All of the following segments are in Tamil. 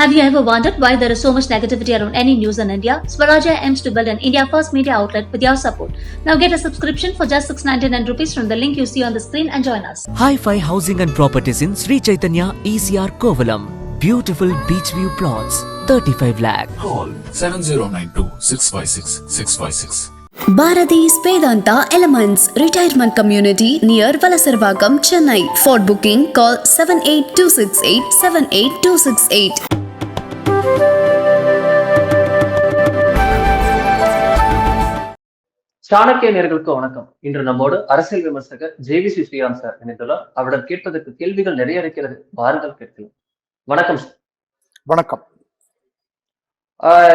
Have you ever wondered why there is so much negativity around any news in India? Swarajya aims to build an India first media outlet with your support. Now get a subscription for just 699 rupees from the link you see on the screen and join us. Hi-Fi Housing and Properties in Sri Chaitanya ECR Kovalam. Beautiful beach view plots, 35 lakh. Call 7092-656-656. Bharati's Vedanta Elements Retirement Community near Valasarvagam, Chennai. For booking, call 78268 78268. Chanakya நேயர்களுக்கு வணக்கம். இன்று நம்மோடு அரசியல் விமர்சகர் ஜேவிசி ஸ்ரீராம் சார் இணைந்துள்ளார். அவரிடம் கேட்பதற்கு கேள்விகள் நிறைய இருக்கிறது, வாருங்கள் கேட்கலாம். வணக்கம் சார். வணக்கம்.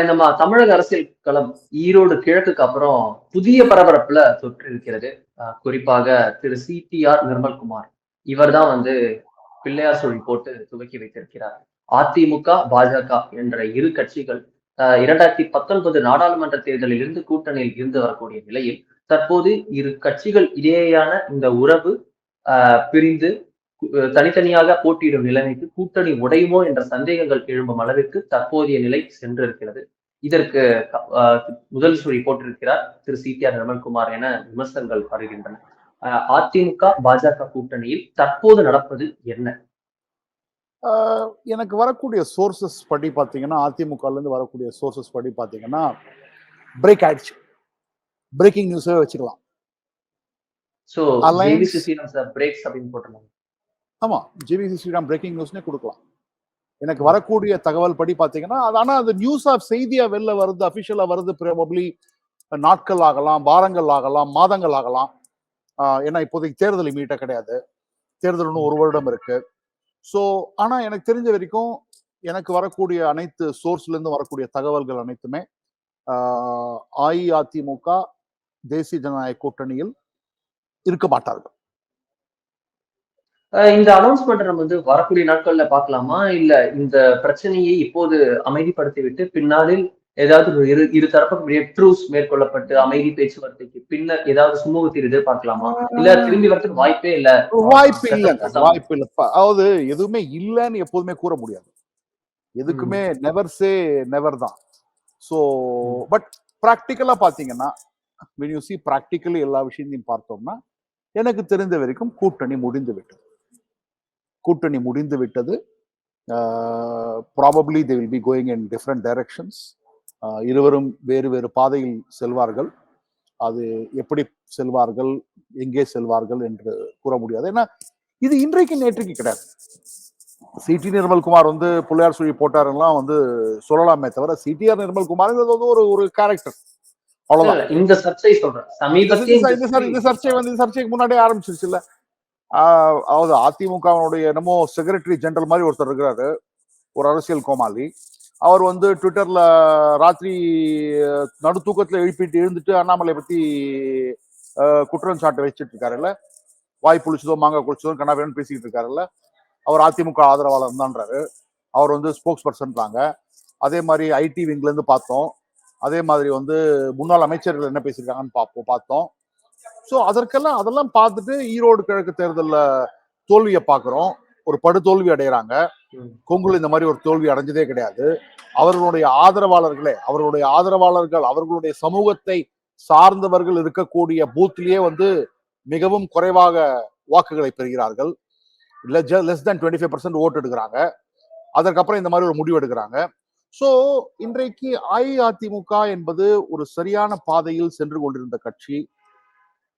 நம்ம தமிழக அரசியல் களம் ஈரோடு கிழக்குக்கு அப்புறம் புதிய பரபரப்புல தொற்று இருக்கிறது. குறிப்பாக திரு CTR நிர்மல்குமார் இவர் தான் பிள்ளையார் சொல்லி போட்டு துவக்கி வைத்திருக்கிறார். அதிமுக பாஜக என்ற இரு கட்சிகள் 2019 நாடாளுமன்ற தேர்தலில் இருந்து கூட்டணியில் இருந்து வரக்கூடிய நிலையில் தற்போது இரு கட்சிகள் இடையேயான இந்த உறவு பிரிந்து தனித்தனியாக போட்டியிடும் நிலைமைக்கு கூட்டணி உடையுமோ என்ற சந்தேகங்கள் எழும்பும் அளவிற்கு தற்போதைய நிலை சென்றிருக்கிறது. இதற்கு முதல் சொல்லி போட்டிருக்கிறார் திரு CTR நிர்மல்குமார் என விமர்சனங்கள் வருகின்றன. அதிமுக பாஜக கூட்டணியில் தற்போது நடப்பது என்ன? எனக்கு வரக்கூடிய சோர்சஸ் படி பார்த்தீங்கன்னா, அதிமுகல இருந்து வரக்கூடிய சோர்சஸ் படி பார்த்தீங்கன்னா பிரேக் ஆயிடுச்சு. பிரேக்கிங் நியூஸே வச்சுக்கலாம். So JVC Sriram sir breaks அப்படின்னு போட்டுருந்தாங்க. ஆமா, ஜேவிசி ஸ்ரீராம் பிரேக்கிங் நியூஸ்னே கொடுக்கலாம். எனக்கு வரக்கூடிய தகவல் படி பார்த்தீங்கன்னா, ஆனா அது நியூஸா செய்தியா வெளில வருது, அபிஷியலா வருது. ப்ராபப்ளி நாட்கள் ஆகலாம், வாரங்கள் ஆகலாம், மாதங்கள் ஆகலாம். ஏன்னா இப்போதைக்கு தேர்தல் இமீடியட்டா கிடையாது. தேர்தல் இன்னும் 1 வருடம் இருக்கு. ஸோ ஆனா எனக்கு தெரிஞ்ச வரைக்கும் எனக்கு வரக்கூடிய அனைத்து சோர்ஸ்ல இருந்து வரக்கூடிய தகவல்கள் அனைத்துமே அஇஅதிமுக தேசிய ஜனநாயக கூட்டணியில் இருக்க மாட்டார்கள். இந்த அனௌன்ஸ்மெண்ட் நம்ம வரக்கூடிய நாட்கள்ல பார்க்கலாமா, இல்ல இந்த பிரச்சனையை இப்போது அமைதிப்படுத்திவிட்டு பின்னாளில் ஏதாவது இரு தரப்பு ட்ரூஸ் மேற்கொள்ளப்பட்டு அமைதி பேச்சுவார்த்தைக்கு பின்னர் ஏதாவது சுமூக தீர்வு எதிர்பார்க்கலாமா, இல்ல திரும்பி வரதுக்கு வாய்ப்பே இல்ல? வாய்ப்பு இல்ல. அதாவது எதுவுமே இல்லைன்னு எப்போதுமே கூற முடியாது. எதுக்குமே நெவர் சே நெவர் தான். ஸோ பட் பிராக்டிக்கலா பாத்தீங்கன்னா, when you see practically எல்லா விஷயத்தையும் பார்த்தோம்னா எனக்கு தெரிந்த வரைக்கும் கூட்டணி முடிந்து விட்டது. Probably they will be going in different directions. இருவரும் வேறு வேறு பாதையில் செல்வார்கள். அது எப்படி செல்வார்கள், எங்கே செல்வார்கள் என்று கூற முடியாது. ஏன்னா இது இன்றைக்கு நேற்றுக்கு கிடையாது. CT நிர்மல்குமார் பிள்ளையார் சொல்லி போட்டாருலாம் சொல்லலாமே தவிர, CTR நிர்மல்குமார் ஒரு கேரக்டர், அவ்வளவுதான். இந்த சர்ச்சை சொல்றேன், இந்த சர்ச்சைக்கு முன்னாடியே ஆரம்பிச்சிருச்சு இல்ல. அதாவது அதிமுகவுடைய என்னமோ செக்ரட்டரி ஜெனரல் மாதிரி ஒருத்தர் இருக்கிறாரு, ஒரு அரசியல் கோமாளி. அவர் ட்விட்டர்ல ராத்திரி நடு தூக்கத்துல எழுந்துட்டு அண்ணாமலை பத்தி குற்றம் சாட்டை வச்சுட்டு இருக்காருல்ல, வாய் புளிச்சதோ மாங்காய் குளிச்சதோ கண்ணாவேன்னு பேசிக்கிட்டு இருக்காருல்ல. அவர் அதிமுக ஆதரவாளர் தான்றாரு. அவர் ஸ்போக்ஸ் பர்சன்றாங்க. அதே மாதிரி IT விங்ல இருந்து பார்த்தோம். அதே மாதிரி முன்னாள் அமைச்சர்கள் என்ன பேசியிருக்காங்கன்னு பார்த்தோம். ஸோ அதெல்லாம் பார்த்துட்டு ஈரோடு கிழக்கு தேர்தலில் தோல்வியை பார்க்குறோம். ஒரு படுதோல்வி அடைகிறாங்க. கொங்குல இந்த மாதிரி ஒரு தோல்வி அடைஞ்சதே கிடையாது. அவர்களுடைய ஆதரவாளர்கள் அவர்களுடைய சமூகத்தை சார்ந்தவர்கள் இருக்கக்கூடிய பூத்லயே மிகவும் குறைவாக வாக்குகளை பெறுகிறார்கள். லெஸ் தேன் 25% ஓட்டு எடுக்கிறாங்க. அதற்கப்புறம் இந்த மாதிரி ஒரு முடிவு எடுக்கிறாங்க. ஸோ இன்றைக்கு அஇஅதிமுக என்பது ஒரு சரியான பாதையில் சென்று கொண்டிருந்த கட்சி.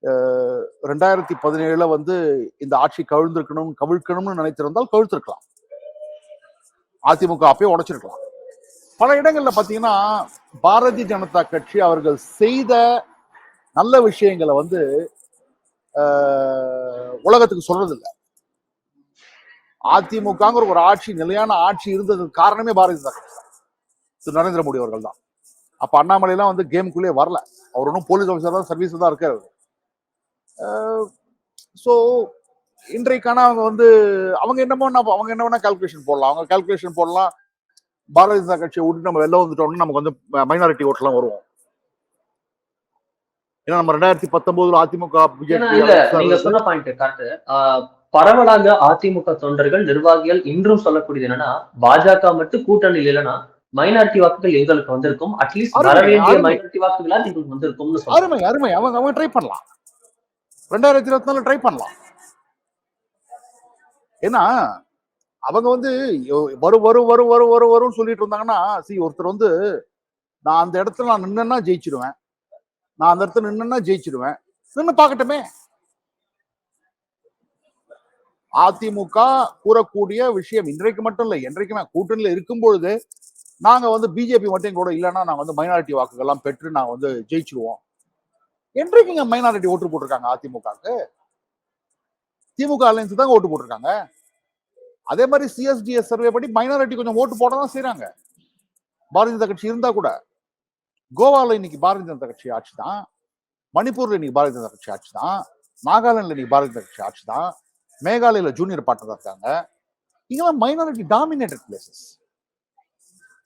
2017 இந்த ஆட்சி கவிழ்க்கணும்னு நினைத்திருந்தால் கவிழ்த்திருக்கலாம். அதிமுக அப்பயே உடைச்சிருக்கலாம். பல இடங்கள்ல பாத்தீங்கன்னா பாரதிய ஜனதா கட்சி அவர்கள் செய்த நல்ல விஷயங்களை உலகத்துக்கு சொல்றது இல்லை. அதிமுகங்கிற ஒரு ஆட்சி, நிலையான ஆட்சி இருந்ததுக்கு காரணமே பாரதிய ஜனதா கட்சி, திரு நரேந்திர மோடி அவர்கள் தான். அப்ப அண்ணாமலை எல்லாம் கேமுக்குள்ளே வரல. அவர் ஒன்றும் போலீஸ் ஆஃபீஸர் தான், சர்வீஸ் தான் இருக்காரு. ஸோ இன்றைக்கான அவங்க என்ன வேணா கால்குலேஷன் போடலாம். அவங்க கால்குலேஷன் போடலாம், பாரதிய ஜனதா கட்சியை விட்டு நம்ம வெளில வந்துட்டோம்னா நமக்கு மைனாரிட்டி ஓட்டுலாம் வருவோம். ஏன்னா நம்ம 2019 அதிமுக நீங்க சொன்ன பாயிண்ட் கரெக்ட். பரவலாக அதிமுக தொண்டர்கள் நிர்வாகிகள் இன்றும் சொல்லக்கூடியது என்னன்னா, பாஜக மட்டும் கூட்டணியில் இல்லைன்னா மைனாரிட்டி வாக்குகள் எங்களுக்கு வந்திருக்கும், அட்லீஸ்ட் வர வேண்டிய மைனாரிட்டி வாக்குகளா எங்களுக்கு வந்திருக்கும்னு சொல்றாங்க. அருமை அருமை. அவங்க ட்ரை பண்ணலாம், 2024 ட்ரை பண்ணலாம். ஏன்னா அவங்க வந்து வரும் வரும் வரும் வரும் வரும் வரும் சொல்லிட்டு இருந்தாங்கன்னா, ஒருத்தர் வந்து நான் அந்த இடத்துல நான் நின்னா ஜெயிச்சிருவேன், நான் அந்த இடத்துல நின்னா ஜெயிச்சிருவேன், நின்னு பார்க்கட்டுமே. அதிமுக கூறக்கூடிய விஷயம் இன்றைக்கு மட்டும் இல்லை, என்றைக்குமே கூட்டணியில இருக்கும் பொழுது நாங்க வந்து பிஜேபி மட்டும் கூட இல்லைன்னா நாங்க வந்து மைனாரிட்டி வாக்குகள்லாம் பெற்று நாங்க வந்து ஜெயிச்சிருவோம். என்றைக்குங்க மைனாரிட்டி ஓட்டு போட்டிருக்காங்க அதிமுகவுக்கு? திமுக அலையன்ஸ் தான் ஓட்டு போட்டிருக்காங்க. அதே மாதிரி சிஎஸ்டிஎஸ் சர்வே படி மைனாரிட்டி கொஞ்சம் ஓட்டு போட தான் செய்யறாங்க, பாரதிய ஜனதா கட்சி இருந்தா கூட. கோவால இன்னைக்கு பாரதிய ஜனதா கட்சி ஆட்சி தான், மணிப்பூர்ல இன்னைக்கு பாரதிய ஜனதா கட்சி ஆட்சி தான், நாகாலாந்துல இன்னைக்கு பாரதிய ஜனதா கட்சி ஆட்சி தான், மேகாலயில ஜூனியர் பார்ட்னர் இருக்காங்க. இங்கெல்லாம் மைனாரிட்டி டாமினேட்டட் பிளேசஸ்.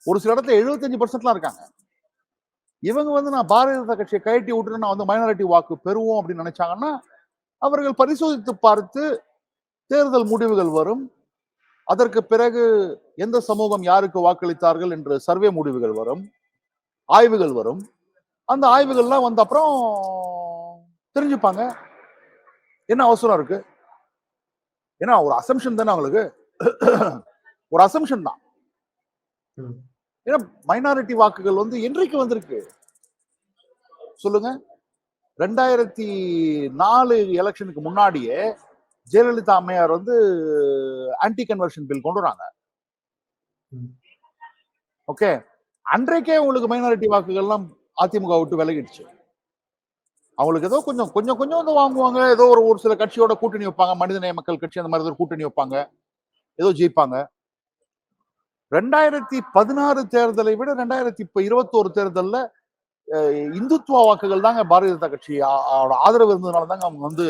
ஒரு சில இடத்துல 75% இருக்காங்க. இவங்க வந்து நான் பாரதிய ஜனதா கட்சியை கழட்டி விட்டு நான் வந்து மைனாரிட்டி வாக்கு பெறுவோம் அப்படின்னு நினைச்சாங்கன்னா, அவர்கள் பரிசோதித்து பார்த்து தேர்தல் முடிவுகள் வரும். அதற்கு பிறகு எந்த சமூகம் யாருக்கு வாக்களித்தார்கள் என்று சர்வே முடிவுகள் வரும், ஆய்வுகள் வரும். அந்த ஆய்வுகள்லாம் வந்த அப்புறம் தெரிஞ்சுப்பாங்க. என்ன அவசரம் இருக்கு? ஏன்னா ஒரு அசம்ஷன் தானே அவங்களுக்கு, ஒரு அசம்ஷன் தான். ஏன்னா மைனாரிட்டி வாக்குகள் வந்து என்றைக்கு வந்திருக்கு சொல்லுங்க? 2004 எலெக்ஷனுக்கு முன்னாடியே ஜெயலலிதா அம்மையார் வந்து ஆன்டி கன்வர்ஷன் பில் கொண்டு வராங்க. ஓகே, அன்றைக்கே உங்களுக்கு மைனாரிட்டி வாக்குகள்லாம் அதிமுக விட்டு விலகிடுச்சு. அவங்களுக்கு ஏதோ கொஞ்சம் கொஞ்சம் கொஞ்சம் வந்து வாங்குவாங்க, ஏதோ ஒரு சில கட்சியோட கூட்டணி வைப்பாங்க, மனிதநேய மக்கள் கட்சி அந்த மாதிரி ஒரு கூட்டணி வைப்பாங்க, ஏதோ ஜெயிப்பாங்க. 2016 தேர்தலை விட 2021 தேர்தல்ல இந்துத்துவ வாக்குகள் தாங்க பாரதிய ஜனதா கட்சி ஆதரவு இருந்ததுனால தாங்க அவங்க வந்து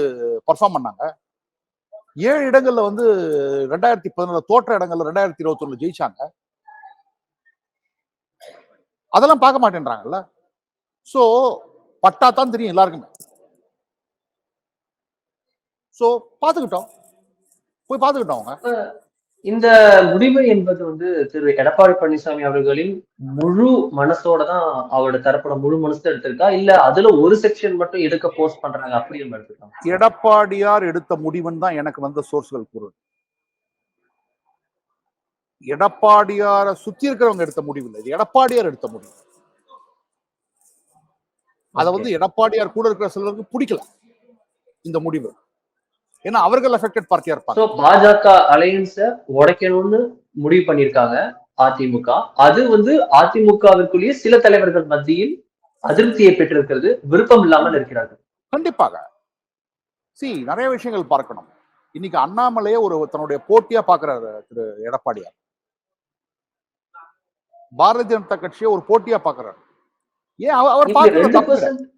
பர்ஃபார்ம் பண்ணாங்க. 7 இடங்கள்ல வந்து 2014 தோற்ற இடங்கள்ல 2021 ஜெயிச்சாங்க. அதெல்லாம் பார்க்க மாட்டேன்றாங்கல்ல. சோ பட்டா தான் தெரியும் எல்லாருக்குமே. சோ பாத்துக்கிட்டோம், போய் பாத்துக்கிட்டோம் அவங்க. இந்த முடிவு என்பது வந்து திரு எடப்பாடி பழனிசாமி அவர்களின் முழு மனசோட தான் அவரோட தரப்போட முழு மனசு எடுத்திருக்கா, இல்ல அதுல ஒரு செக்ஷன் மட்டும் எடுக்க போஸ்ட் பண்றாங்க அப்படி எடுத்துக்கலாம்? எடப்பாடியார் எடுத்த முடிவுன்னு தான் எனக்கு வந்த சோர்ஸ்கள் கூறுது. எடப்பாடியார சுத்தி இருக்கிறவங்க எடுத்த முடிவு இல்லை, இது எடப்பாடியார் எடுத்த முடிவு. அத வந்து எடப்பாடியார் கூட இருக்கிற சிலருக்கு பிடிக்கல இந்த முடிவு. ஏன்னா அவர்கள் அஃபெக்டட் பார்ட்டியா இருப்பாங்க. பாஜக அலையன்ஸ உடைக்கணும்னு முடிவு பண்ணிருக்காங்க அதிமுக. அது வந்து அதிமுகவிற்குள்ளேயே சில தலைவர்கள் மத்தியில் அதிருப்தியை பெற்றிருக்கிறது, விருப்பம் இல்லாமல் இருக்கிறார்கள். கண்டிப்பாக நிறைய விஷயங்கள் பார்க்கணும். இன்னைக்கு அண்ணாமலையே ஒரு தன்னுடைய போட்டியா பாக்குறாரு திரு எடப்பாடியார். பாரதிய ஜனதா கட்சியை ஒரு போட்டியா பாக்குறாரு. ஏன் அவர்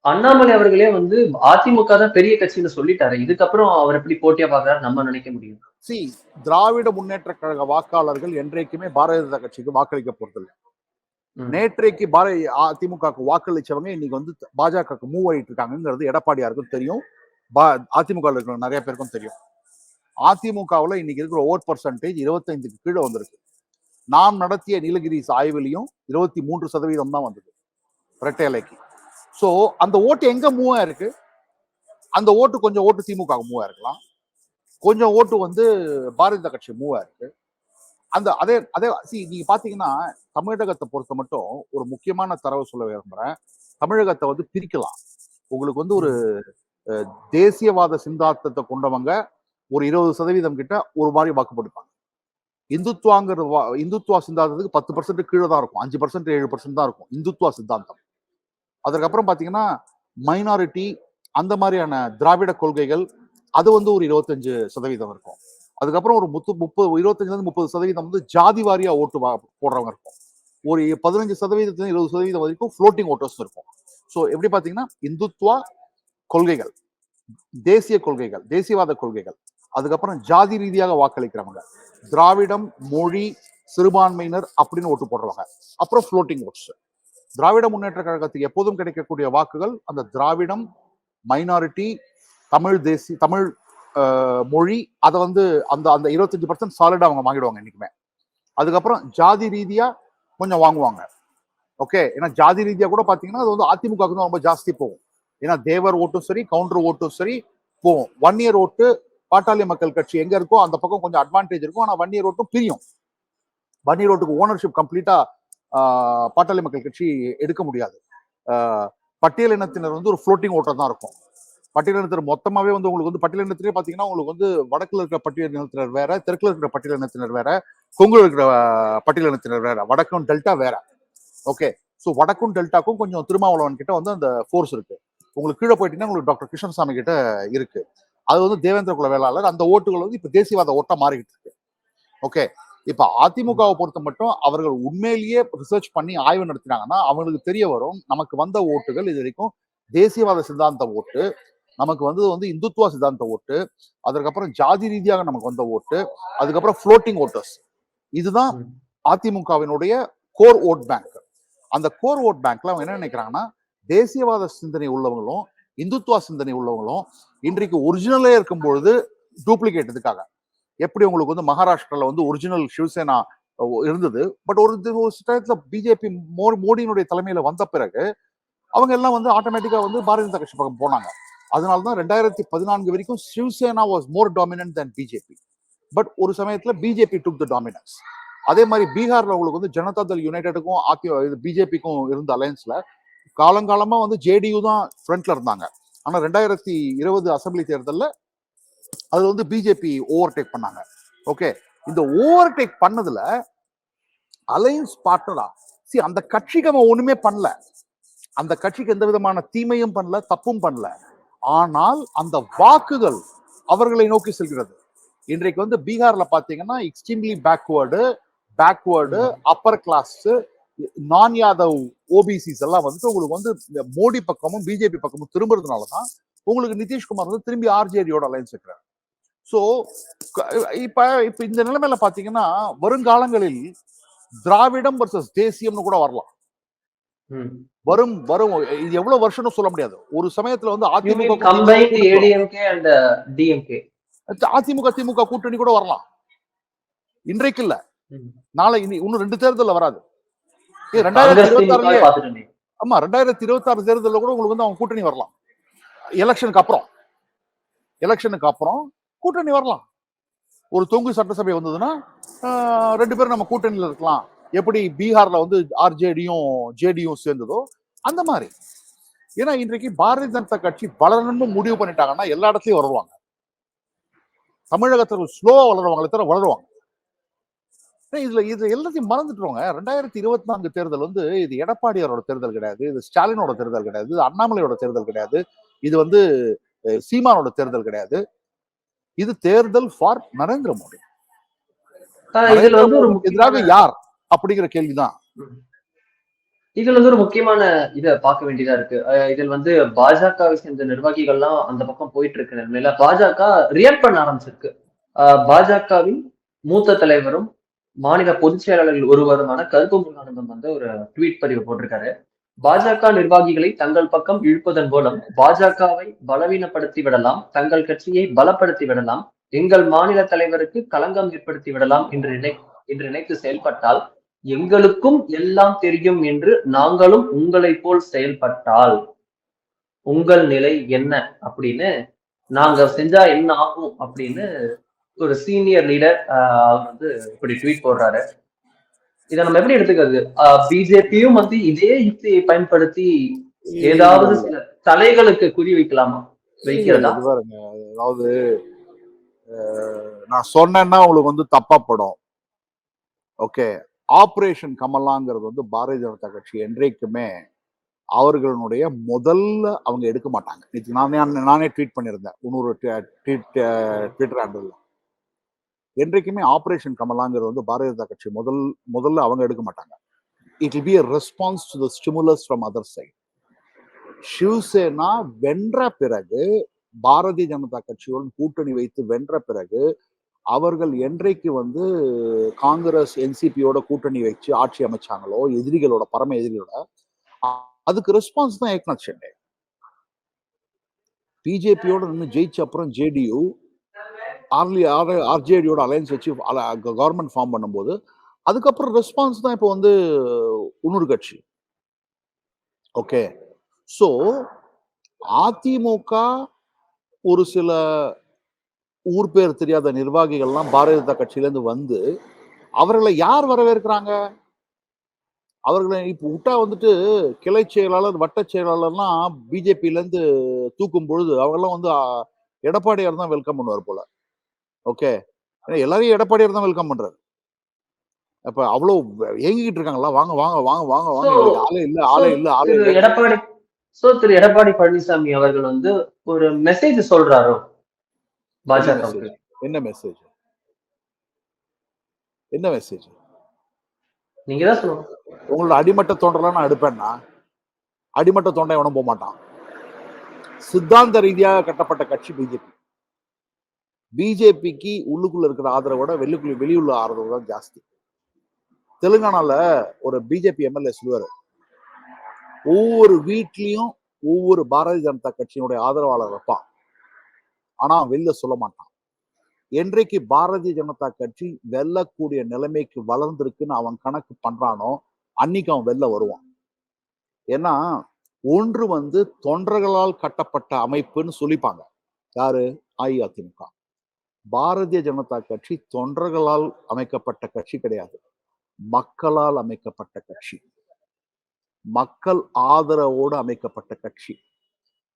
அண்ணாமலை அவர்களே வந்து அதிமுக தான் பெரிய கட்சின்னு சொல்லிட்டாரு, இதுக்கப்புறம் அவர் எப்படி போட்டியா பாக்குறாரு நம்ம நினைக்க முடியும்? திராவிட முன்னேற்ற கழக வாக்காளர்கள் என்றைக்குமே பாரதிய ஜனதா கட்சிக்கு வாக்களிக்க போறதில்லை. நேற்றைக்கு அதிமுக வாக்களிச்சவங்க இன்னைக்கு வந்து பாஜக மூவ் ஆயிட்டு இருக்காங்கிறது எடப்பாடியாருக்கும் தெரியும், அதிமுக இருக்கிற நிறைய பேருக்கும் தெரியும். அதிமுகவுல இன்னைக்கு இருக்கிற ஓட் பர்சன்டேஜ் 25க்கு கீழே வந்திருக்கு. நாம் நடத்திய நீலகிரிஸ் ஆய்விலையும் 23% தான் வந்தது இரட்டை இலைக்கு. சோ அந்த ஓட்டு எங்க மூவ் ஆயிருக்கு? அந்த ஓட்டு கொஞ்சம் ஓட்டு திமுக மூவ் ஆயிருக்கலாம், கொஞ்சம் ஓட்டு வந்து பாரதிய ஜனதா கட்சி மூவ் ஆயிருக்கு. அந்த அதே அதே நீங்க பாத்தீங்கன்னா தமிழகத்தை பொறுத்த மட்டும் ஒரு முக்கியமான தரவு சொல்ல விரும்புறேன். தமிழகத்தை வந்து பிரிக்கலாம். உங்களுக்கு வந்து ஒரு தேசியவாத சிந்தாந்தத்தை கொண்டவங்க ஒரு 20% கிட்ட ஒரு மாதிரி வாக்குப்படுப்பாங்க. இந்துத்துவா சிந்தாந்தத்துக்கு 10% கீழே தான் இருக்கும், 5% 7% தான் இருக்கும் இந்துத்துவா சித்தாந்தம். அதுக்கப்புறம் பாத்தீங்கன்னா மைனாரிட்டி அந்த மாதிரியான திராவிட கொள்கைகள் அது வந்து ஒரு 25% இருக்கும். அதுக்கப்புறம் ஒரு 25-30% வந்து ஜாதி வாரியா ஓட்டு போடுறவங்க இருக்கும். ஒரு 15% 20% வரைக்கும் ஃப்ளோட்டிங் ஓட்டர்ஸ் இருக்கும். ஸோ எப்படி பாத்தீங்கன்னா இந்துத்துவா கொள்கைகள், தேசிய கொள்கைகள், தேசியவாத கொள்கைகள், அதுக்கப்புறம் ஜாதி ரீதியாக வாக்களிக்கிறவங்க, திராவிடம், மொழி, சிறுபான்மையினர் அப்படின்னு ஓட்டு போடுறவங்க, அப்புறம் ஃப்ளோட்டிங் ஓட்ஸ். திராவிட முன்னேற்ற கழகத்துக்கு எப்போதும் கிடைக்கக்கூடிய வாக்குகள் அந்த திராவிடம், மைனாரிட்டி, தமிழ் மொழி, அதை வந்து அந்த அந்த 25% சாலிடா அவங்க வாங்கிடுவாங்க என்னைக்குமே. அதுக்கப்புறம் ஜாதி ரீதியா கொஞ்சம் வாங்குவாங்க. ஓகே, ஏன்னா ஜாதி ரீதியா கூட பாத்தீங்கன்னா அது வந்து அதிமுகவுக்கு தான் ரொம்ப ஜாஸ்தி போகும். ஏன்னா தேவர் ஓட்டும் சரி, கவுண்டர் ஓட்டும் சரி போகும். 1 இயர் ஓட்டு பாட்டாளி மக்கள் கட்சி எங்க இருக்கோ அந்த பக்கம் கொஞ்சம் அட்வான்டேஜ் இருக்கும். ஆனா 1 இயர் ஓட்டும் பிரியும். 1 இயர் ஓட்டுக்கு ஓனர்ஷிப் கம்ப்ளீட்டா பாட்டாளி மக்கள் கட்சி எடுக்க முடியாது. பட்டியலினத்தினர் வந்து ஒரு ஃப்ளோட்டிங் ஓட்டர் தான் இருக்கும். பட்டியலினத்தினர் மொத்தமாவே வந்து உங்களுக்கு வந்து பட்டியலினத்திலே பாத்தீங்கன்னா உங்களுக்கு வந்து வடக்குல இருக்கிற பட்டியலினத்தினர் வேற, தெற்குல இருக்கிற பட்டியலினத்தினர் வேற, கொங்குல இருக்கிற பட்டியலினத்தினர் வேற, வடக்கும் டெல்டா வேற. ஓகே, ஸோ வடக்கும் டெல்டாக்கும் கொஞ்சம் திருமாவளவன் கிட்ட வந்து அந்த ஃபோர்ஸ் இருக்கு. உங்களுக்கு கீழே போயிட்டீங்கன்னா உங்களுக்கு டாக்டர் கிருஷ்ணசாமி கிட்ட இருக்கு. அது வந்து தேவேந்திர குல வேளாளர். அந்த ஓட்டுகள் வந்து இப்ப தேசியவாத ஓட்டா மாறிக்கிட்டு இருக்கு. ஓகே, இப்ப அதிமுகவை பொறுத்த மட்டும் அவர்கள் உண்மையிலேயே ரிசர்ச் பண்ணி ஆய்வு நடத்தினாங்கன்னா அவங்களுக்கு தெரிய வரும், நமக்கு வந்த ஓட்டுகள் இது வரைக்கும் தேசியவாத சித்தாந்த ஓட்டு, நமக்கு வந்து இந்துத்துவ சித்தாந்த ஓட்டு, அதற்கப்புறம் ஜாதி ரீதியாக நமக்கு வந்த ஓட்டு, அதுக்கப்புறம் ஃப்ளோட்டிங் ஓட்டர்ஸ். இதுதான் அதிமுகவினுடைய கோர் ஓட் பேங்க். அந்த கோர் ஓட் பேங்க்ல அவங்க என்ன நினைக்கிறாங்கன்னா, தேசியவாத சிந்தனை உள்ளவங்களும் இந்துத்துவ சிந்தனை உள்ளவங்களும் இன்றைக்கு ஒரிஜினலே இருக்கும் பொழுது டூப்ளிகேட் இதுக்காக. எப்படி உங்களுக்கு வந்து மகாராஷ்டிரால வந்து ஒரிஜினல் சிவசேனா இருந்தது, பட் ஒரு டயத்துல பிஜேபி மோடியினுடைய தலைமையில வந்த பிறகு அவங்க எல்லாம் வந்து ஆட்டோமேட்டிக்கா வந்து பாரதிய ஜனதா கட்சி பக்கம் போனாங்க. அதனாலதான் 2014 வரைக்கும் Shiv Sena was more dominant then BJP. But ஒரு சமயத்துல பிஜேபி டுக் த டாமினன்ஸ். அதே மாதிரி பீகார்ல உங்களுக்கு வந்து ஜனதா தள் யுனைடெடுக்கும் பிஜேபிக்கும் இருந்த அலையன்ஸ்ல காலங்காலமா வந்து ஜேடியு தான் ஃப்ரண்ட்ல இருந்தாங்க. ஆனா 2020 அசம்பிளி தேர்தலில் அது வந்து பிஜேபி ஓவர்டேக் பண்ணாங்க. ஓகே, இந்த ஓவர்டேக் பண்ணதுல அலையன்ஸ் பார்ட்னரா அந்த கட்சிக்கு அவன் ஒண்ணுமே பண்ணல. அந்த கட்சிக்கு எந்த விதமான தீமையும் பண்ணல, தப்பும் பண்ணல. ஆனால் அந்த வாக்குகள் அவர்களை நோக்கி செல்கிறது. இன்றைக்கு வந்து பீகார்ல பாத்தீங்கன்னா எக்ஸ்ட்ரீம்லி பேக்வேர்டு அப்பர் கிளாஸ் நான் யாதவ் ஓபிசிஸ் எல்லாம் வந்து உங்களுக்கு வந்து மோடி பக்கமும் பிஜேபி பக்கமும் திரும்புறதுனாலதான் உங்களுக்கு நிதிஷ்குமார் வந்து திரும்பி ஆர்ஜேடியோட அலைன்ஸ் இருக்கிறார். சோ இப்ப இந்த நிலைமையில பாத்தீங்கன்னா வருங்காலங்களில் திராவிடம் வர்சஸ் தேசியம்னு கூட வரலாம். வரும் இது எவ்வளவு வருஷம்னு சொல்ல முடியாது. ஒரு சமயத்துல வந்து அதிமுக திமுக கூட்டணி கூட வரலாம். இன்றைக்கு இல்ல, நாளை இன்னும் 2 தேர்தல் வராது. 2026 ஆமா 2026 தேர்தலில் கூட உங்களுக்கு வந்து அவங்க கூட்டணி வரலாம். எலெக்ஷனுக்கு அப்புறம் கூட்டணி வரலாம். ஒரு தொங்கு சட்டசபை வந்ததுன்னா 2 பேரும் நம்ம கூட்டணியில இருக்கலாம். எப்படி பீகார்ல வந்து ஆர்ஜேடியும் ஜேடியும் சேர்ந்ததோ அந்த மாதிரி. ஏன்னா இன்றைக்கு பாரதிய ஜனதா கட்சி வளரணும்னு முடிவு பண்ணிட்டாங்கன்னா எல்லா இடத்துலயும் வருவாங்க. தமிழகத்தில் ஸ்லோவா வளருவாங்களே தவிர வளருவாங்க. இதுல எல்லாத்தையும் மறந்துட்டுருவாங்க. 2024 தேர்தல் வந்து இது எடப்பாடியாரோட தேர்தல் கிடையாது, இது ஸ்டாலினோட தேர்தல் கிடையாது, இது அண்ணாமலையோட தேர்தல் கிடையாது, இது வந்து சீமானோட தேர்தல் கிடையாது. இது தேர்தல் ஃபார் நரேந்திர மோடி. எதிராக யார் அப்படிங்கிற கேள்விதான். இதுல வந்து ஒரு முக்கியமான இதை பார்க்க வேண்டியதா இருக்கு. இதில் வந்து பாஜகவை சேர்ந்த நிர்வாகிகள்லாம் அந்த பக்கம் போயிட்டு இருக்கிற நிலையில பாஜக ரியாக்ட் பண்ண ஆரம்பிச்சிருக்கு. பாஜகவின் மூத்த தலைவரும் மாநில பொதுச் செயலாளர்கள் ஒருவருமான கருப்பு முருகானந்தம் வந்து ஒரு ட்வீட் பதிவு போட்டிருக்காரு. பாஜக நிர்வாகிகளை தங்கள் பக்கம் இழுப்பதன் மூலம் பாஜகவை பலவீனப்படுத்தி விடலாம், தங்கள் கட்சியை பலப்படுத்தி விடலாம், எங்கள் மாநில தலைவருக்கு களங்கம் ஏற்படுத்தி விடலாம் என்று நினைத்து செயல்பட்டால் எங்களுக்கும் எல்லாம் தெரியும் என்று நாங்களும் உங்களை போல் செயல்பட்டால் உங்கள் நிலை என்ன அப்படின்னு நாங்க செஞ்சா என்ன ஆகும் அப்படின்னு ஒரு சீனியர் லீடர் அவர் வந்து இப்படி ட்வீட் போடுறாரு. இதை நம்ம எப்படி எடுத்துக்கிறது? பிஜேபியும் வந்து இதே யுக்தியை பயன்படுத்தி ஏதாவது சில தலைகளுக்கு குறி வைக்கலாமா, வைக்கிறதா? அதாவது நான் சொன்னேன்னா உங்களுக்கு வந்து தப்பா படும். ஓகே, ஆபரேஷன் கமலாங்கிறது வந்து பாரதிய ஜனதா கட்சி என்றைக்குமே அவர்களுடைய முதல்ல அவங்க எடுக்க மாட்டாங்க. நானே ட்வீட் பண்ணியிருந்தேன் இன்னொரு ட்விட்டர் ஹேண்டில். என்றைக்குமே ஆபரேஷன் கமலாங்கிறது வந்து பாரதிய ஜனதா கட்சி முதல்ல அவங்க எடுக்க மாட்டாங்க. It will be a response to the stimulus from other side. Shiv Sena வென்ற பிறகு, பாரதிய ஜனதா கட்சியுடன் கூட்டணி வைத்து வென்ற பிறகு அவர்கள் என்றைக்கு வந்து காங்கிரஸ் என்சிபியோட கூட்டணி வச்சு ஆட்சி அமைச்சாங்களோ, எதிரிகளோட பரம எதிரிகளோட, அதுக்கு ரெஸ்பான்ஸ் தான் ஏக்நாத் ஷிண்டே. பிஜேபியோட நின்று ஜெயிச்ச அப்புறம் ஜேடியு ஆர்ஜேடியோட அலையன்ஸ் வச்சு கவர்மெண்ட் ஃபார்ம் பண்ணும்போது அதுக்கப்புறம் ரெஸ்பான்ஸ் தான் இப்போ வந்து இன்னொரு கட்சி. ஓகே, ஸோ அதிமுக ஒரு சில ஊர் பேர் தெரியாத நிர்வாகிகள்லாம் பாரதிய ஜனதா கட்சியிலேருந்து வந்து அவர்களை யார் வரவேற்கிறாங்க? அவர்களை இப்போ விட்டா வந்துட்டு கிளை செயலாளர், வட்ட செயலாளர்லாம் பிஜேபியிலேருந்து தூக்கும் பொழுது அவங்கெல்லாம் வந்து எடப்பாடியார் தான் வெல்கம் பண்ணுவார் போல. ஓகே, எல்லாரையும் எடப்பாடியார் தான் வெல்கம் பண்றாரு. அப்ப அவ்வளவு ஏங்கிட்டு இருக்காங்களா, வாங்க வாங்க வாங்க வாங்க வாங்க, எங்களுக்கு ஆளே இல்ல ஆளே இல்ல ஆளே இல்ல. திரு எடப்பாடி பழனிசாமி அவர்கள் வந்து ஒரு மெசேஜ் சொல்றாரோ பாஜகவுக்கு? என்ன மெசேஜ்? என்ன மெசேஜ்? நீங்க தான் சொல்லணும். உங்களோட அடிமட்ட தொண்டரெல்லாம் நான் எடுப்பேன்னா அடிமட்ட தொண்டை எவனும் போக மாட்டான். சித்தாந்த ரீதியாக கட்டப்பட்ட கட்சி பிஜேபி. பிஜேபிக்கு உள்ளுக்குள்ள இருக்கிற ஆதரவோட வெளியுள்ள ஆதரவு தான் ஜாஸ்தி. தெலுங்கானால ஒரு பிஜேபி எம்எல்ஏ சொல்லுவாரு, ஒவ்வொரு வீட்லயும் ஒவ்வொரு பாரதிய ஜனதா கட்சியினுடைய ஆதரவாளர் வைப்பான், ஆனா வெளில சொல்ல மாட்டான். என்றைக்கு பாரதிய ஜனதா கட்சி வெல்லக்கூடிய நிலைமைக்கு வளர்ந்திருக்குன்னு அவன் கணக்கு பண்றானோ அன்னைக்கு அவன் வெளில வருவான். ஏன்னா ஒன்று வந்து தொண்டர்களால் கட்டப்பட்ட அமைப்புன்னு சொல்லிப்பாங்க. யாரு? அஇஅதிமுக. பாரதிய ஜனதா கட்சி தொண்டர்களால் அமைக்கப்பட்ட கட்சி கிடையாது, மக்களால் அமைக்கப்பட்ட கட்சி, மக்கள் ஆதரவோடு அமைக்கப்பட்ட கட்சி.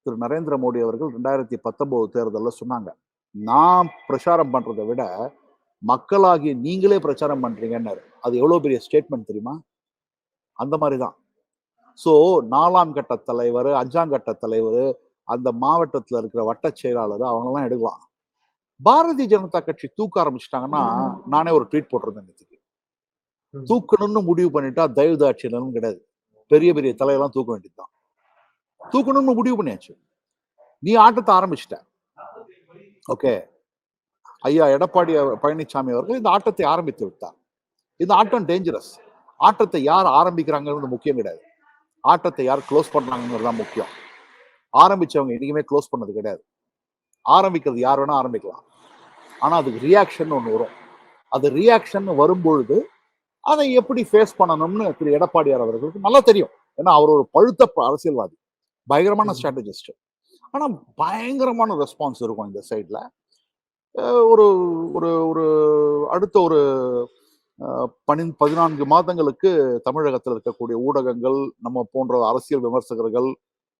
திரு நரேந்திர மோடி அவர்கள் 2019 தேர்தலில் சொன்னாங்க, நான் பிரச்சாரம் பண்றதை விட மக்களாகிய நீங்களே பிரச்சாரம் பண்றீங்கன்னு. அது எவ்வளவு பெரிய ஸ்டேட்மெண்ட் தெரியுமா? அந்த மாதிரிதான். ஸோ 4ஆம் கட்ட தலைவர், 5ஆம் கட்ட தலைவர், அந்த மாவட்டத்தில் இருக்கிற வட்ட செயலாளர் அவங்கெல்லாம் எடுக்கலாம். பாரதிய ஜனதா கட்சி தூக்க ஆரம்பிச்சிட்டாங்கன்னா, நானே ஒரு ட்வீட் போட்டிருந்தேன், தூக்கணும்னு முடிவு பண்ணிட்டா தயவு தாட்சியம் கிடையாது, பெரிய பெரிய தலையெல்லாம் தூக்க வேண்டியதுதான். தூக்கணும்னு முடிவு பண்ணியாச்சு, நீ ஆட்டத்தை ஆரம்பிச்சிட்ட. ஓகே, ஐயா எடப்பாடி பழனிசாமி அவர்கள் இந்த ஆட்டத்தை ஆரம்பித்து விட்டார். இந்த ஆட்டம் டேஞ்சரஸ். ஆட்டத்தை யார் ஆரம்பிக்கிறாங்கிறது முக்கியம் கிடையாது, ஆட்டத்தை யார் க்ளோஸ் பண்றாங்கிறது தான் முக்கியம். ஆரம்பிச்சவங்க என்னைக்குமே க்ளோஸ் பண்ணது கிடையாது. ஆரம்பிக்கிறது யார் வேணா ஆரம்பிக்கலாம், ஆனா அதுக்கு ரியாக்ஷன் ஒன்று வரும். அது ரியாக்ஷன் வரும்பொழுது அதை எப்படி ஃபேஸ் பண்ணணும்னு திரு எடப்பாடியார் அவர்களுக்கு நல்லா தெரியும். ஏன்னா அவர் ஒரு பழுத்த அரசியல்வாதி, பயங்கரமான ஸ்ட்ராட்டஜிஸ்ட். ஆனா பயங்கரமான ரெஸ்பான்ஸ் இருக்கும் இந்த சைட்ல. ஒரு ஒரு ஒரு அடுத்த ஒரு 14 மாதங்களுக்கு தமிழகத்தில் இருக்கக்கூடிய ஊடகங்கள், நம்ம போன்ற அரசியல் விமர்சகர்கள்,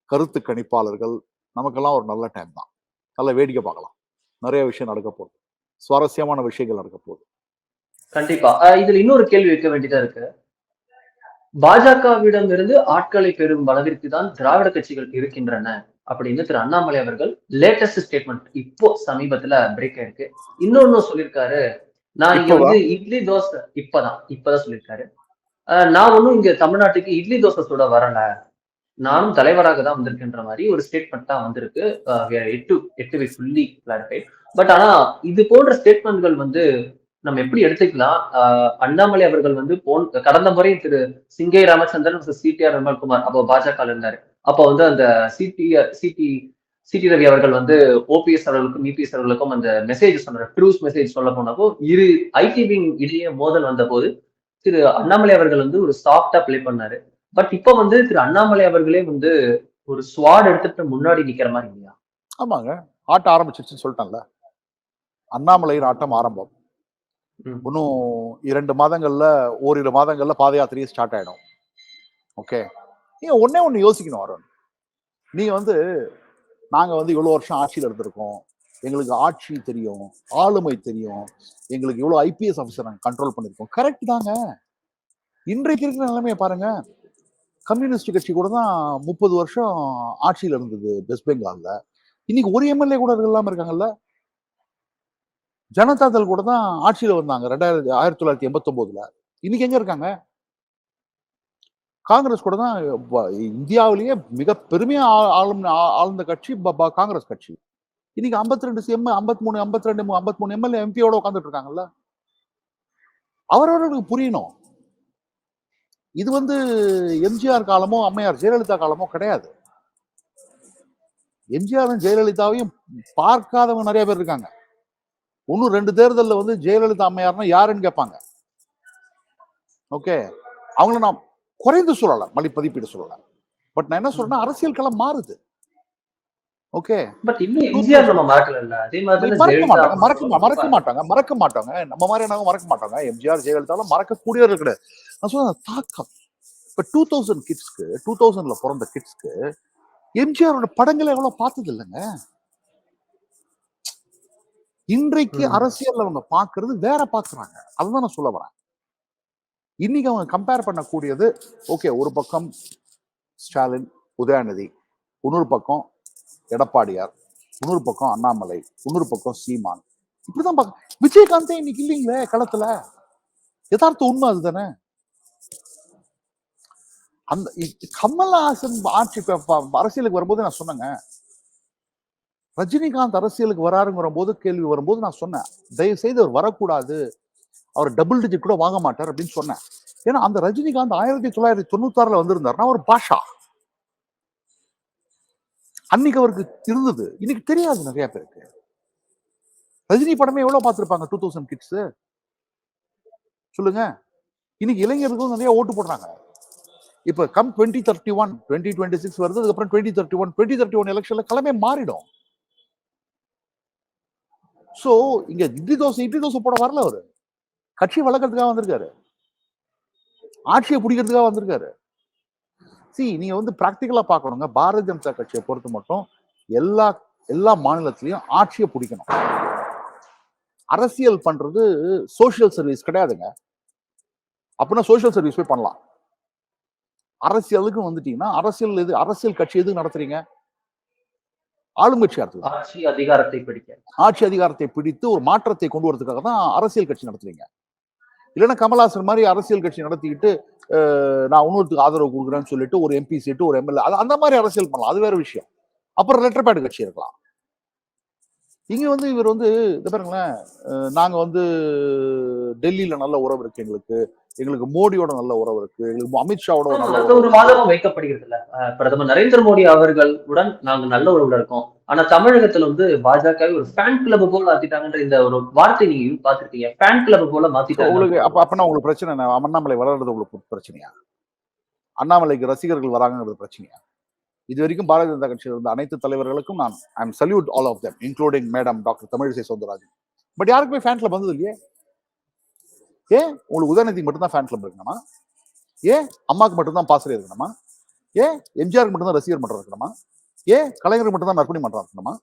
கருத்து கணிப்பாளர்கள், நமக்கெல்லாம் ஒரு நல்ல டைம் தான். நல்ல வேடிக்கை பார்க்கலாம், நிறைய விஷயம் நடக்க போகுது, சுவாரஸ்யமான விஷயங்கள் நடக்க போகுது. கண்டிப்பா. இதுல இன்னொரு கேள்வி வைக்க வேண்டியதா இருக்கு. பாஜகவிடம் இருந்து ஆட்களை பெறும் அளவிற்கு தான் திராவிட கட்சிகள் இருக்கின்றன அப்படின்னு திரு அண்ணாமலை அவர்கள் லேட்டஸ்ட் ஸ்டேட்மெண்ட் இப்போ சமீபத்துல பிரேக் ஆயிருக்கு. இன்னொன்னு சொல்லியிருக்காரு, நான் இங்க வந்து இட்லி தோசை இப்பதான் சொல்லியிருக்காரு, நான் ஒன்னும் இங்க தமிழ்நாட்டுக்கு இட்லி தோசை சுட வரல, நானும் தலைவராக தான் வந்திருக்குன்ற மாதிரி ஒரு ஸ்டேட்மெண்ட் தான் வந்திருக்கு. Fully clarified. பட் ஆனா இது போன்ற ஸ்டேட்மெண்ட்கள் வந்து நம்ம எப்படி எடுத்துக்கலாம்? அண்ணாமலை அவர்கள் வந்து கடந்த முறை திரு சிங்கை ராமச்சந்திரன், சிடிஆர் நிர்மல்குமார் அப்போ பாஜக இருந்தாரு. அப்போ வந்து அந்த சிடி ரவி அவர்கள் வந்து ஓபிஎஸ் அவர்களுக்கும் இபிஎஸ் அவர்களுக்கும் அந்த மெசேஜ் சொன்னார், ட்ரூஸ் மெசேஜ் சொல்ல போனப்போ இரு ஐடி விங் இடையே மோதல் வந்த போது திரு அண்ணாமலை அவர்கள் வந்து ஒரு சாஃப்டா பிளே பண்ணாரு. பட் இப்ப வந்து திரு அண்ணாமலை அவர்களே வந்து ஒரு ஸ்வாட் எடுத்துட்டு முன்னாடி நிக்கிற மாதிரி இல்லையா? ஆமாங்க, ஆட்டம் ஆரம்பிச்சிருச்சுன்னு சொல்லிட்டாங்கல்ல. அண்ணாமலையின் ஆட்டம் ஆரம்பம். இன்னும் 2 மாதங்கள்ல, ஓரிரு மாதங்கள்ல பாத யாத்திரையே ஸ்டார்ட் ஆயிடும். ஓகே, நீங்க ஒண்ணு யோசிக்கணும் அருண். நீங்க வந்து நாங்க வந்து இவ்வளவு வருஷம் ஆட்சியில் இருந்திருக்கோம், எங்களுக்கு ஆட்சி தெரியும், ஆளுமை தெரியும், எங்களுக்கு இவ்வளவு ஐபிஎஸ் ஆஃபீஸர் நாங்க கண்ட்ரோல் பண்ணிருக்கோம். கரெக்ட் தாங்க. இன்றைக்கு இருக்கிற நிலைமையை பாருங்க. கம்யூனிஸ்ட் கட்சி கூட தான் 30 வருஷம் ஆட்சியில் இருந்தது வெஸ்ட் பெங்கால்ல. இன்னைக்கு ஒரு எம்எல்ஏ கூட இல்லாம இருக்காங்கல்ல. ஜனதாதள் கூட தான் ஆட்சியில வந்தாங்க 1989. இன்னைக்கு எங்க இருக்காங்க? காங்கிரஸ் கூட தான் இந்தியாவிலேயே மிக பெருமையா ஆளுந்த கட்சி காங்கிரஸ் கட்சி. இன்னைக்கு 53 எம்எல்ஏ எம்பியோட உட்காந்துட்டு இருக்காங்கல்ல. அவரவர்களுக்கு புரியணும், இது வந்து எம்ஜிஆர் காலமோ அம்மையார் ஜெயலலிதா காலமோ கிடையாது. எம்ஜிஆரும் ஜெயலலிதாவையும் பார்க்காதவங்க நிறைய பேர் இருக்காங்க. இன்னும் 2 தேர்தல்ல வந்து ஜெயலலிதா அம்மையார்னா யாருன்னு கேட்பாங்க. ஓகே, அவங்கள நான் குறைந்து சொல்லல, மதிப்பீடு சொல்லல. பட் நான் என்ன சொல்றேன்னா, அரசியல் களம் மாறுது. ஓகே, பட் இன்னும் எம்ஜிஆர் நம்ம மறக்கல. அதே மாதிரி மறக்க மாட்டாங்க. நம்ம மாதிரி என்ன மறக்க மாட்டாங்க. எம்ஜிஆர் ஜெயலலிதாவும் மறக்கக்கூடியவர்கள் கிடையாது. நான் சொல்ற தாக்கம் இப்ப 2000 கிட்ஸ்க்கு 2000ல பிறந்த கிட்ஸ்க்கு எம்ஜிஆரோட படங்களை எவ்வளவு பார்த்தது இல்லைங்க. இன்றைக்கு அரசியல் அவங்க பாக்குறது வேற பாக்குறாங்க. அதுதான் நான் சொல்ல வரேன். இன்னைக்கு அவங்க கம்பேர் பண்ணக்கூடியது ஓகே, ஒரு பக்கம் ஸ்டாலின், உதயநிதி, இன்னொரு பக்கம் எடப்பாடியார், இன்னொரு பக்கம் அண்ணாமலை, இன்னொரு பக்கம் சீமான், இப்படிதான் விஜயகாந்தே இன்னைக்கு இல்லைங்களே களத்துல. யதார்த்த உண்மை அதுதானே. அந்த கமல்ஹாசன் ஆட்சி அரசியலுக்கு வரும்போது நான் சொன்னேங்க, ரஜினிகாந்த் அரசியலுக்கு வராருங்கிற போது கேள்வி வரும்போது நான் சொன்னேன், தயவு செய்து அவர் வரக்கூடாது, அவர் டபுள் டிஜிட் கூட வாங்க மாட்டார் அப்படின்னு சொன்னேன். ஏன்னா அந்த ரஜினிகாந்த் 1996ல வந்திருந்தாருன்னா ஒரு பாஷா அன்னைக்கு அவருக்கு இருந்தது, இன்னைக்கு தெரியாது நிறைய பேருக்கு. ரஜினி படமே எவ்வளவு பார்த்திருப்பாங்க 2000 கிட்ஸ் சொல்லுங்க. இன்னைக்கு இளைஞர்களுக்கும் நிறைய ஓட்டு போடுறாங்க. இப்ப கம் 2031 2026 வருது, அதுக்கப்புறம் 2031 எலெக்ஷன்ல கிளம்பே மாறிடும். சோ இங்க இட்லி தோசை போட வரல, அவரு கட்சி வளர்க்கறதுக்காக வந்திருக்காரு, ஆட்சியை பிடிக்கிறதுக்காக வந்திருக்காரு. நீங்க வந்து பிராக்டிகலா பாக்கணுங்க. பாரதிய ஜனதா கட்சியை பொறுத்த மட்டும் எல்லா மாநிலத்திலையும் ஆட்சியை பிடிக்கணும். அரசியல் பண்றது சோசியல் சர்வீஸ் கிடையாதுங்க. அப்படின்னா சோசியல் சர்வீஸ் போய் பண்ணலாம். அரசியலுக்கு வந்துட்டீங்கன்னா அரசியல் கட்சி எதுக்கு நடத்துறீங்க? ஆளுங்கட்சி ஆட்சி அதிகாரத்தை பிடித்து ஒரு மாற்றத்தை கொண்டு வரதுக்காக தான் அரசியல் கட்சி நடத்துறீங்க. இல்லைன்னா கமல்ஹாசன் மாதிரி அரசியல் கட்சி நடத்திக்கிட்டு நான் இன்னொருத்துக்கு ஆதரவு கொடுக்குறேன்னு சொல்லிட்டு ஒரு எம்பி சீட்டு, ஒரு எம்எல்ஏ, அந்த மாதிரி அரசியல் பண்ணலாம், அது வேற விஷயம். அப்புறம் லெட்டர் பேட் கட்சி இருக்கலாம். இங்க வந்து இவர் வந்து இதை பாருங்களேன், நாங்க வந்து டெல்லியில நல்ல உறவு இருக்கு, எங்களுக்கு மோடியோட நல்ல உறவு இருக்கு, எங்களுக்கு அமித்ஷாவோட ஒரு வாதமும் வைக்கப்படுகிறது இல்ல. பிரதமர் நரேந்திர மோடி அவர்களுடன் நாங்க நல்ல உறவுல இருக்கோம், ஆனா தமிழகத்துல வந்து பாஜக ஒரு ஃபேன் கிளப் போல ஆத்திட்டாங்கன்ற இந்த ஒரு வார்த்தை நீங்க பாத்துருக்கீங்க. ஃபேன் கிளப் போல மாத்திட்டாங்க. உங்களுக்கு அப்பனா உங்களுக்கு பிரச்சனை அண்ணாமலை வளர்றது உங்களுக்கு பிரச்சனையா? அண்ணாமலைக்கு ரசிகர்கள் வராங்கிறது பிரச்சனையா? இது வரைக்கும் பாரதிய ஜனதா கட்சியில் இருந்த அனைத்து தலைவர்களுக்கும் நான் I am salute all of them, including madam doctor Tamilisai Soundararajan. But யாருக்குமே ஃபேன் கிளப் வந்தது இல்லையே. ஏன் உங்களுக்கு உதயநிதிக்கு மட்டும்தான் ஃபேன் கிளப் இருக்கணுமா? ஏன் அம்மாவுக்கு மட்டும்தான் பாசறை இருக்கணுமா? ஏன் எம்ஜிஆருக்கு மட்டும்தான் ரசிகர் மன்றம் இருக்கணுமா? ஏன் கலைஞருக்கு மட்டும்தான் நற்பணி மன்றம் இருக்கணுமா?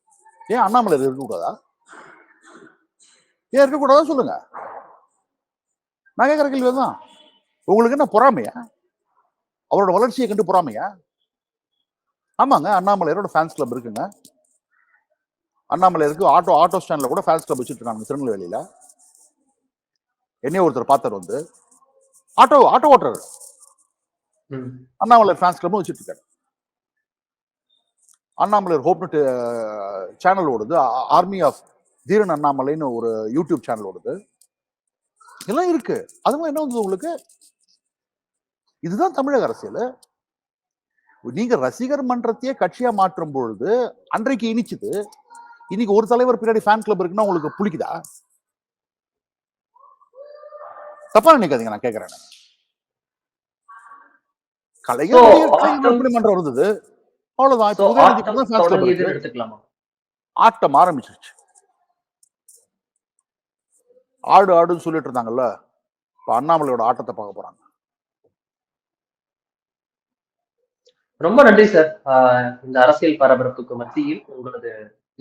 ஏன் அண்ணாமலை இருக்கக்கூடாதா? ஏன் இருக்கக்கூடாதா சொல்லுங்க. நான் கேட்கிற கேள்வி தான். உங்களுக்கு என்ன பொறாமையா? அவரோட வளர்ச்சியை கண்டு பொறாமையா? ஆமாங்க, அண்ணாமலையரோட ஃபேன்ஸ் கிளப் இருக்குங்க. அண்ணாமலையருக்கு ஆட்டோ ஸ்டாண்ட்ல கூட ஃபேன்ஸ் கிளப் வச்சுட்டு இருக்காங்க திருநெல்வேலியில. என்னைய ஒருத்தர் பார்த்தார், வந்து ஆட்டோ ஓட்டுறாரு, அண்ணாமலை ஃபேன்ஸ் கிளப் வச்சுட்டு இருக்காரு. அண்ணாமலை ஹோப்னு சேனல் ஓடுது, ஆர்மி ஆஃப் தீரன் அண்ணாமலைன்னு ஒரு யூடியூப் சேனல் ஓடுது, எல்லாம் இருக்கு. அதுவும் என்ன வந்து உங்களுக்கு இதுதான் தமிழக அரசியல். நீங்க ரசிகர் மன்றத்தையே கட்சியா மாற்றும் பொழுது அன்றைக்கு இனிச்சுது, இன்னைக்கு ஒரு தலைவர் பின்னாடி ஃபேன் கிளப் இருக்குன்னா உங்களுக்கு புளிக்குதா? தப்பா நினைக்காதீங்க, நான் கேட்கிறேன். கலைஞர் மன்றம் இருந்தது, அவ்வளவுதான். ஆட்டம் ஆரம்பிச்சிருச்சு. ஆடுன்னு சொல்லிட்டு இருந்தாங்கல்ல, இப்ப அண்ணாமலையோட ஆட்டத்தை பார்க்க போறாங்க. ரொம்ப நன்றி சார். இந்த அரசியல் பரபரப்புக்கு மத்தியில் உங்களது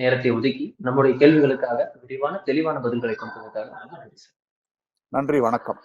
நேரத்தை ஒதுக்கி நம்முடைய கேள்விகளுக்காக விரிவான தெளிவான பதில்களை கொடுத்ததற்காக நன்றி சார். நன்றி, வணக்கம்.